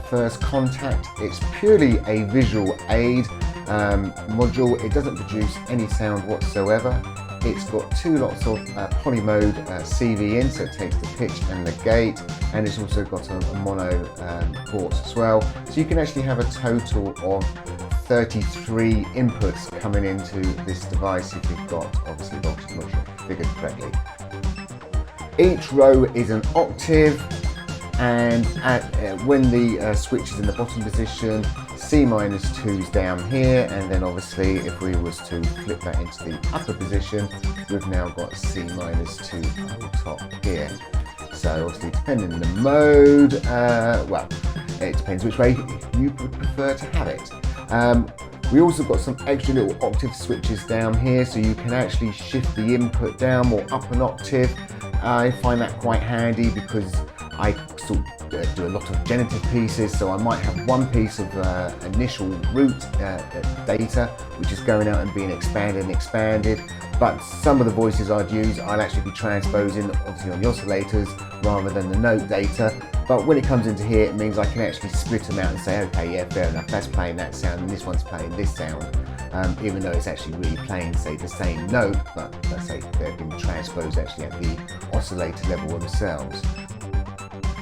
First Contact. It's purely a visual aid module. It doesn't produce any sound whatsoever. It's got two lots of polymode CV in, so it takes the pitch and the gate, and it's also got a mono port as well. So you can actually have a total of 33 inputs coming into this device if you've got, obviously, voltage module configured correctly. Each row is an octave, and when the switch is in the bottom position, C-2 is down here, and then obviously if we was to flip that into the upper position, we've now got C-2 on top here. So obviously depending on the mode, well, it depends which way you would prefer to have it. We also got some extra little octave switches down here, so you can actually shift the input down or up an octave. I find that quite handy because I sort of do a lot of genitive pieces, so I might have one piece of initial root data which is going out and being expanded, but some of the voices I'd use I'll actually be transposing obviously on the oscillators rather than the note data. But when it comes into here, it means I can actually split them out and say, okay, yeah, fair enough, that's playing that sound and this one's playing this sound, even though it's actually really playing, say, the same note, but let's say they've been transposed actually at the oscillator level themselves.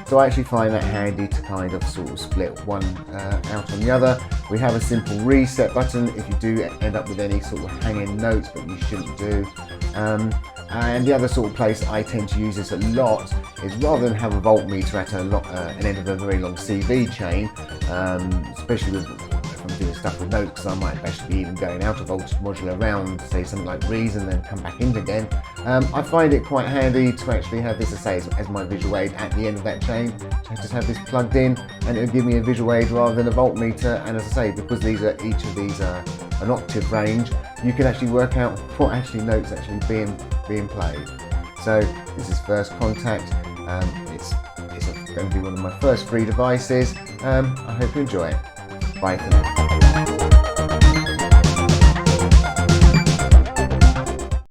So I actually find that handy to kind of sort of split one out on the other. We have a simple reset button if you do end up with any sort of hanging notes, but you shouldn't do. And the other sort of place I tend to use this a lot is rather than have a voltmeter at an end of a very long CV chain, especially if I'm doing stuff with notes, because I might actually be even going out of voltage module around, say something like Breeze, and then come back in again. I find it quite handy to actually have this, as my visual aid at the end of that chain. I just have this plugged in, and it'll give me a visual aid rather than a voltmeter. And as I say, because each of these are an octave range, you can actually work out what notes actually being played. So this is First Contact. It's going to be one of my first free devices. I hope you enjoy it. Bye for now.